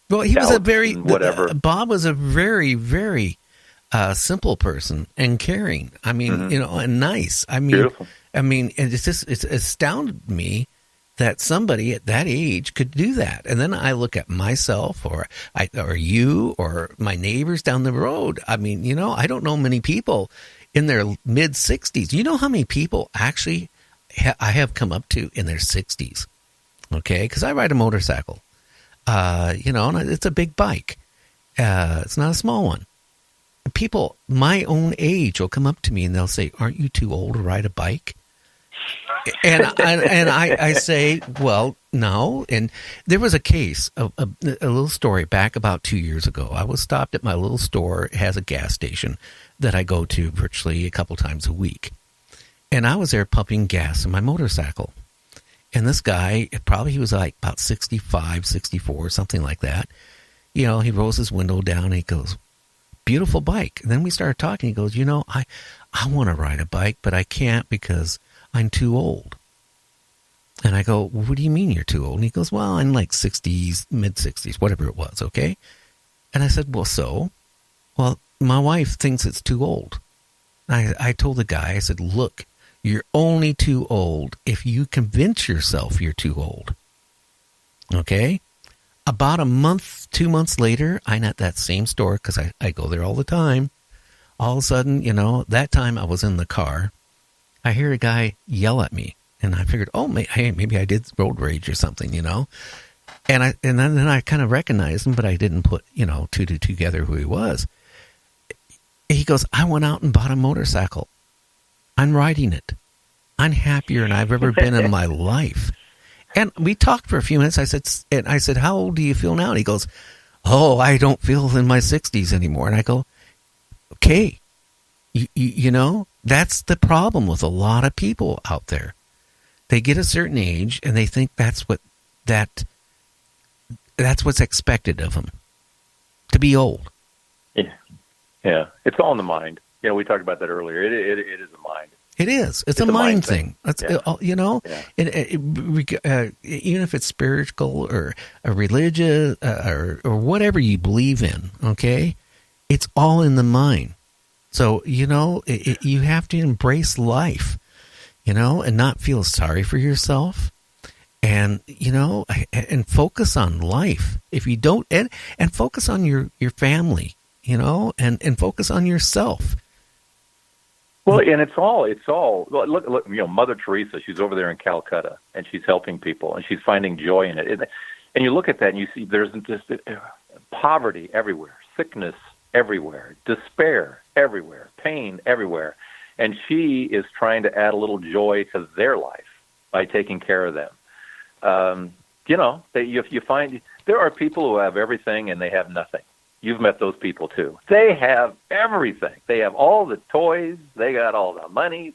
well, he was a very whatever. Bob was a very, very simple person and caring. I mean, and nice. I mean, Beautiful. and it's astounded me that somebody at that age could do that. And then I look at myself or you or my neighbors down the road. I mean, I don't know many people in their mid 60s. You know how many people actually I have come up to in their 60s? Okay, because I ride a motorcycle. And it's a big bike. It's not a small one. People my own age will come up to me and they'll say, "Aren't you too old to ride a bike?" And I say, well, no. And there was a case, a little story back about 2 years ago. I was stopped at my little store. It has a gas station that I go to virtually a couple times a week. And I was there pumping gas in my motorcycle. And this guy, he was like about 65, 64, something like that. He rolls his window down and he goes, "Beautiful bike." And then we started talking. He goes, I want to ride a bike, but I can't because I'm too old. And I go, "Well, what do you mean you're too old?" And he goes, "Well, I'm like 60s, mid 60s, whatever it was." Okay. And I said, "Well, so?" "Well, my wife thinks it's too old." I told the guy, I said, "Look, you're only too old if you convince yourself you're too old." Okay. About a month, 2 months later, I'm at that same store because I go there all the time. All of a sudden, that time I was in the car. I hear a guy yell at me, and I figured, maybe I did road rage or something, And then I kind of recognized him, but I didn't put, two together who he was. He goes, "I went out and bought a motorcycle. I'm riding it. I'm happier than I've ever been in my life." And we talked for a few minutes. I said, "How old do you feel now?" And he goes, "Oh, I don't feel in my 60s anymore." And I go, "Okay, that's the problem with a lot of people out there. They get a certain age and they think that's what's expected of them, to be old." Yeah. It's all in the mind. We talked about that earlier. It is a mind. It is. It's a mind thing. Yeah. Even if it's spiritual or a religious or whatever you believe in, okay, it's all in the mind. So, you have to embrace life, and not feel sorry for yourself and, and focus on life. If you don't, and focus on your family, and focus on yourself. Well, and it's all, look, Mother Teresa, she's over there in Calcutta and she's helping people and she's finding joy in it. And you look at that and you see there's just poverty everywhere, sickness everywhere, despair everywhere, pain everywhere. And she is trying to add a little joy to their life by taking care of them. You find there are people who have everything and they have nothing. You've met those people too. They have everything. They have all the toys. They got all the money.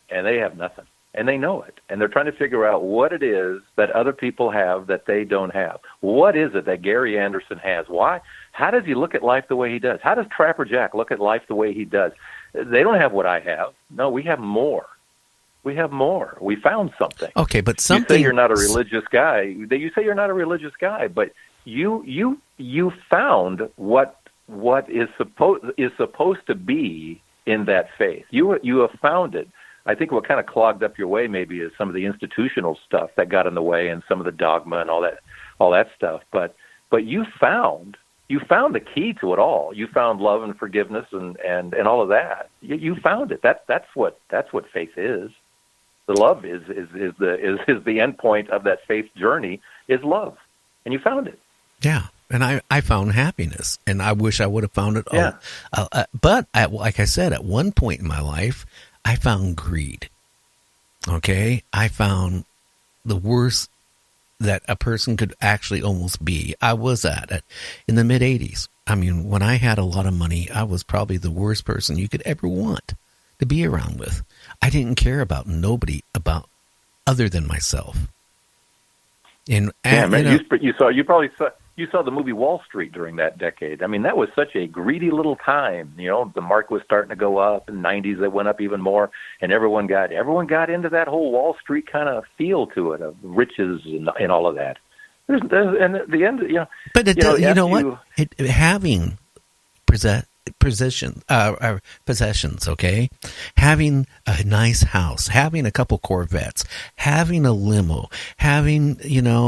And they have nothing. And they know it. And they're trying to figure out what it is that other people have that they don't have. What is it that Gary Anderson has? Why? How does he look at life the way he does? How does Trapper Jack look at life the way he does? They don't have what I have. No, we have more. We have more. We found something. Okay, but something. You say you're not a religious guy. You say you're not a religious guy, but you found what is supposed to be in that faith. You have found it. I think what kind of clogged up your way maybe is some of the institutional stuff that got in the way and some of the dogma and all that stuff. But you found the key to it all. You found love and forgiveness and all of that. You found it. That's what faith is. The love is the end point of that faith journey is love, and you found it. Yeah, and I found happiness, and I wish I would have found it. Yeah. But like I said, at one point in my life, I found greed. Okay, I found the worst that a person could actually almost be. I was at it in the mid 80s. I mean, when I had a lot of money, I was probably the worst person you could ever want to be around with. I didn't care about nobody other than myself. And you saw the movie Wall Street during that decade. I mean, that was such a greedy little time. The market was starting to go up. In the 90s, it went up even more, and everyone got into that whole Wall Street kind of feel to it of riches and all of that. And at the end, But you know what? you, Having possessions, okay? Having a nice house, having a couple Corvettes, having a limo, having,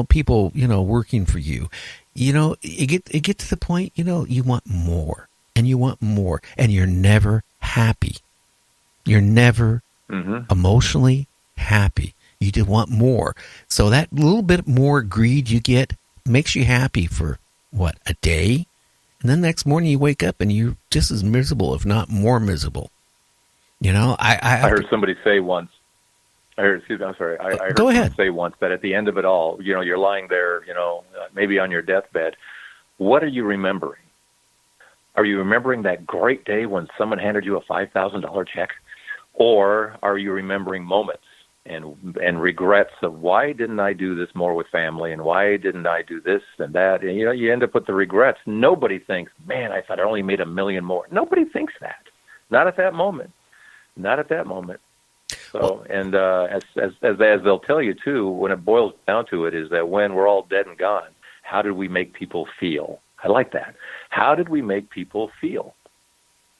people, working for you, it get to the point, you want more and you want more and you're never happy. You're never emotionally happy. You do want more. So that little bit more greed you get makes you happy for, what, a day? And then next morning you wake up and you're just as miserable, if not more miserable. I heard somebody say once, I heard Go somebody ahead. say once that at the end of it all, you're lying there, maybe on your deathbed. What are you remembering? Are you remembering that great day when someone handed you a $5,000 check? Or are you remembering moments and regrets of why didn't I do this more with family and why didn't I do this and that? And, you end up with the regrets. Nobody thinks, man, I thought I only made $1 million more. Nobody thinks that. Not at that moment. Not at that moment. So, and as they'll tell you, too, when it boils down to it, is that when we're all dead and gone, how did we make people feel? I like that. How did we make people feel?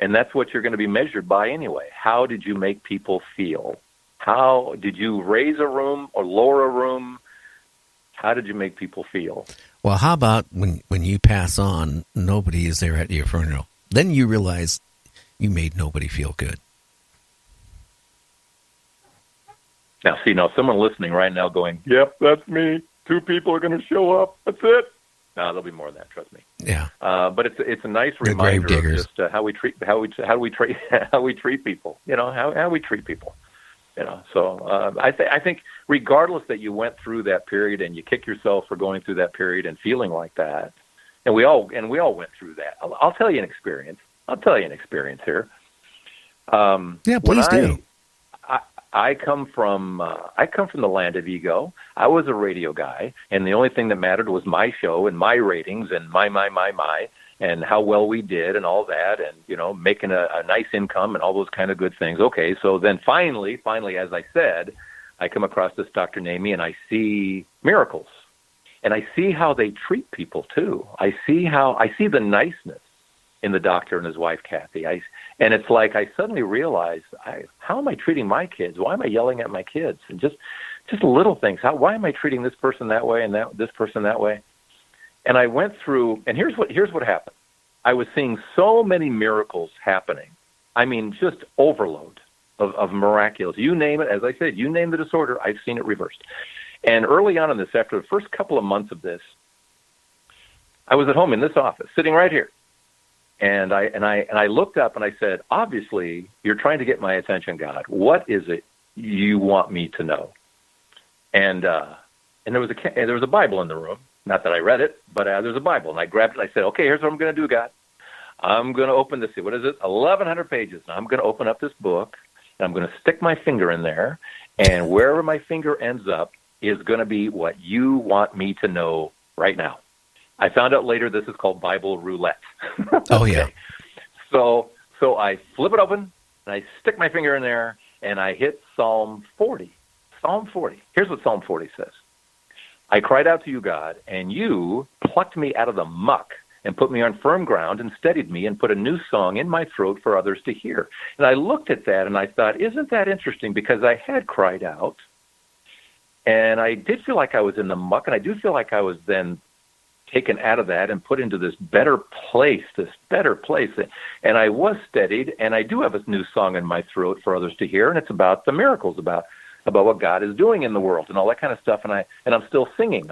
And that's what you're going to be measured by anyway. How did you make people feel? How did you raise a room or lower a room? How did you make people feel? Well, how about when you pass on, nobody is there at your funeral? Then you realize you made nobody feel good. Now, someone listening right now going, yep, that's me. 2 people are going to show up. That's it. No, there'll be more than that. Trust me. Yeah. But it's a nice reminder of just how we treat how we treat people. How we treat people. So I think regardless that you went through that period and you kick yourself for going through that period and feeling like that, and we all went through that. I'll tell you an experience. Here. Yeah, please do. I come from the land of ego. I was a radio guy, and the only thing that mattered was my show and my ratings and my, and how well we did and all that, and making a nice income and all those kind of good things. Okay, so then finally, as I said, I come across this Dr. Namey, and I see miracles, and I see how they treat people too. I see the niceness in the doctor and his wife Kathy. And it's like I suddenly realized, how am I treating my kids? Why am I yelling at my kids? And just little things. Why am I treating this person that way and this person that way? And I went through, and here's what happened. I was seeing so many miracles happening. I mean, just overload of miraculous. You name it, as I said, you name the disorder, I've seen it reversed. And early on in this, after the first couple of months of this, I was at home in this office, sitting right here. And I looked up and I said, obviously, you're trying to get my attention, God. What is it you want me to know? And there was a Bible in the room. Not that I read it, but there's a Bible. And I grabbed it and I said, okay, here's what I'm going to do, God. I'm going to open this. What is it? 1,100 pages. And I'm going to open up this book, and I'm going to stick my finger in there. And wherever my finger ends up is going to be what you want me to know right now. I found out later this is called Bible roulette. Oh, yeah. So I flip it open, and I stick my finger in there, and I hit Psalm 40. Psalm 40. Here's what Psalm 40 says. I cried out to you, God, and you plucked me out of the muck and put me on firm ground and steadied me and put a new song in my throat for others to hear. And I looked at that, and I thought, isn't that interesting? Because I had cried out, and I did feel like I was in the muck, and I do feel like I was then taken out of that and put into this better place. And I was steadied, and I do have a new song in my throat for others to hear, and it's about the miracles, about what God is doing in the world and all that kind of stuff. And I'm still singing.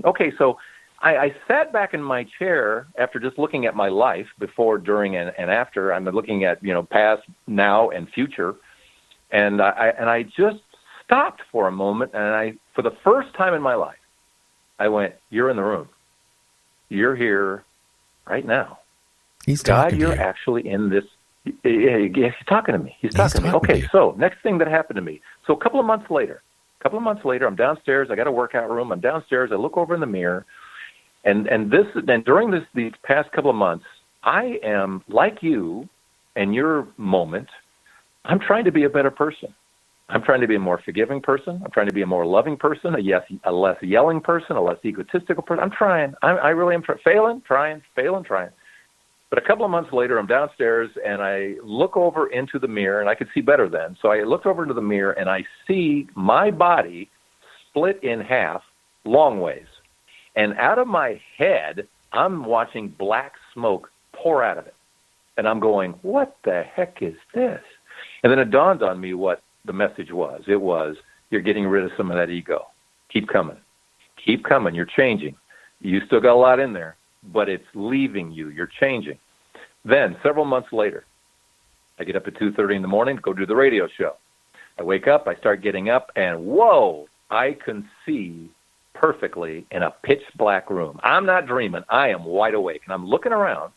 Okay, so I sat back in my chair after just looking at my life before, during, and after. I'm looking at, past, now, and future. And I just stopped for a moment, and for the first time in my life, I went, you're in the room. You're here right now. He's God, talking you're to you. actually in this. He's talking to me. He's talking to me. Okay, so next thing that happened to me. So a couple of months later, I'm downstairs. I got a workout room. I'm downstairs. I look over in the mirror, and during these past couple of months, I am like you and your moment. I'm trying to be a better person. I'm trying to be a more forgiving person. I'm trying to be a more loving person, a less yelling person, a less egotistical person. I'm trying. I really am failing, trying. But a couple of months later, I'm downstairs, and I look over into the mirror, and I could see better then. So I looked over into the mirror, and I see my body split in half long ways. And out of my head, I'm watching black smoke pour out of it. And I'm going, what the heck is this? And then it dawned on me what the message was. It was, you're getting rid of some of that ego. Keep coming. Keep coming. You're changing. You still got a lot in there, but it's leaving you. You're changing. Then, several months later, I get up at 2:30 in the morning to go do the radio show. I wake up, I start getting up, and whoa, I can see perfectly in a pitch black room. I'm not dreaming. I am wide awake, and I'm looking around,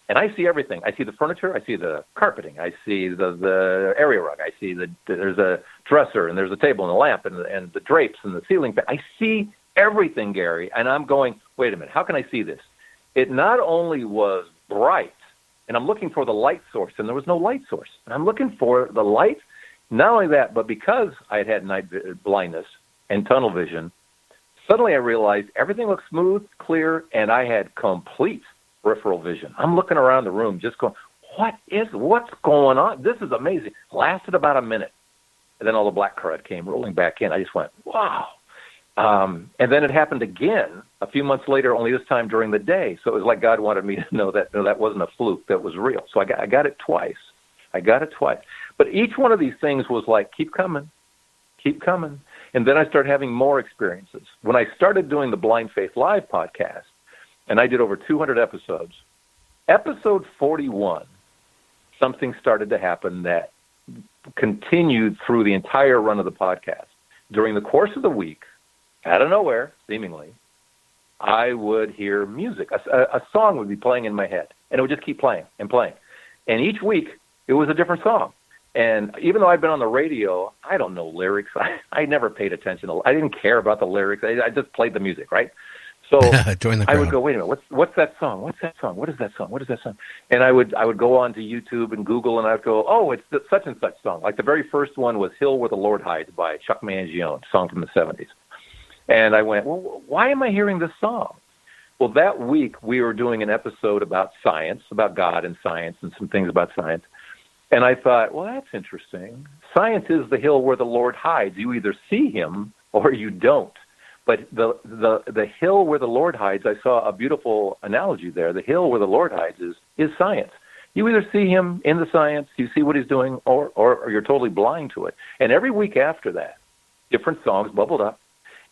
and I see everything. I see the furniture. I see the carpeting. I see the area rug. I see there's a dresser, and there's a table and a lamp, and the drapes and the ceiling fan. I see everything, Gary, and I'm going, wait a minute, how can I see this? It not only was bright, and I'm looking for the light source, and there was no light source. And I'm looking for the light. Not only that, but because I had night blindness and tunnel vision, suddenly I realized everything looked smooth, clear, and I had complete peripheral vision. I'm looking around the room just going, what's going on? This is amazing. Lasted about a minute. And then all the black crud came rolling back in. I just went, wow. And then it happened again a few months later, only this time during the day. So it was like God wanted me to know that that wasn't a fluke, that was real. So I got it twice. But each one of these things was like, keep coming. And then I started having more experiences. When I started doing the Blind Faith Live podcast, and I did over 200 episodes, episode 41, something started to happen that continued through the entire run of the podcast. During the course of the week, out of nowhere, seemingly, I would hear music. A song would be playing in my head, and it would just keep playing and playing. And each week, it was a different song. And even though I've been on the radio, I don't know lyrics. I never paid attention. I didn't care about the lyrics. I just played the music, right? So I would go, wait a minute, what's that song? What is that song? And I would go on to YouTube and Google, and I'd go, oh, it's the such and such song. Like the very first one was Hill Where the Lord Hides by Chuck Mangione, song from the 70s. And I went, well, why am I hearing this song? Well, that week we were doing an episode about science, about God and science and some things about science. And I thought, well, that's interesting. Science is the hill where the Lord hides. You either see him or you don't. But the hill where the Lord hides, I saw a beautiful analogy there. The hill where the Lord hides is science. You either see him in the science, you see what he's doing, or you're totally blind to it. And every week after that, different songs bubbled up,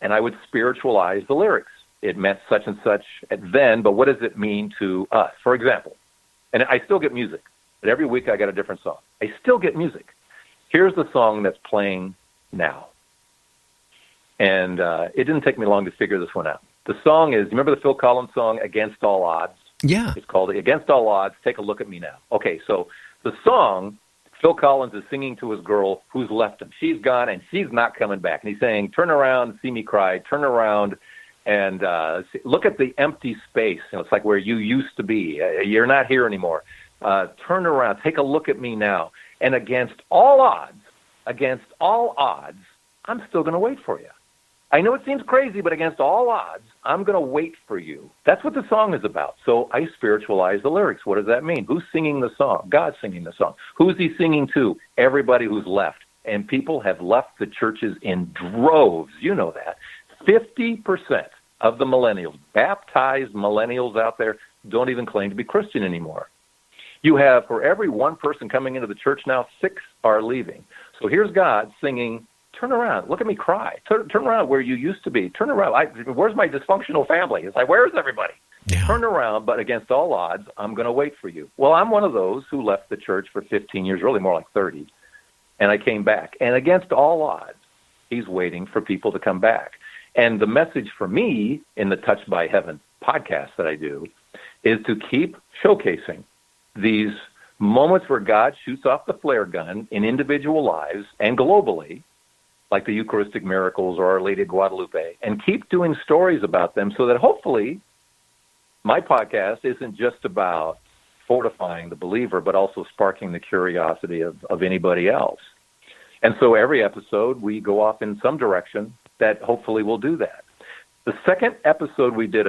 and I would spiritualize the lyrics. It meant such and such then, but what does it mean to us? For example, and I still get music, but every week I got a different song. I still get music. Here's the song that's playing now. And it didn't take me long to figure this one out. The song is, you remember the Phil Collins song, Against All Odds? Yeah. It's called Against All Odds, Take a Look at Me Now. Okay, so the song, Phil Collins is singing to his girl who's left him. She's gone, and she's not coming back. And he's saying, turn around, see me cry, turn around, and look at the empty space. You know, it's like where you used to be. You're not here anymore. Turn around, take a look at me now. And against all odds, I'm still going to wait for you. I know it seems crazy, but against all odds, I'm going to wait for you. That's what the song is about. So I spiritualize the lyrics. What does that mean? Who's singing the song? God's singing the song. Who's he singing to? Everybody who's left. And people have left the churches in droves. You know that. 50% of the millennials, baptized millennials out there, don't even claim to be Christian anymore. You have, for every one person coming into the church now, 6 are leaving. So here's God singing, turn around, look at me cry. Turn around where you used to be. Turn around. Where's my dysfunctional family? It's like, where's everybody? Yeah. Turn around, but against all odds, I'm going to wait for you. Well, I'm one of those who left the church for 15 years, really more like 30, and I came back. And against all odds, he's waiting for people to come back. And the message for me in the Touch by Heaven podcast that I do is to keep showcasing these moments where God shoots off the flare gun in individual lives and globally, like the Eucharistic miracles or Our Lady of Guadalupe, and keep doing stories about them so that hopefully my podcast isn't just about fortifying the believer, but also sparking the curiosity of anybody else. And so every episode we go off in some direction that hopefully will do that. The second episode we did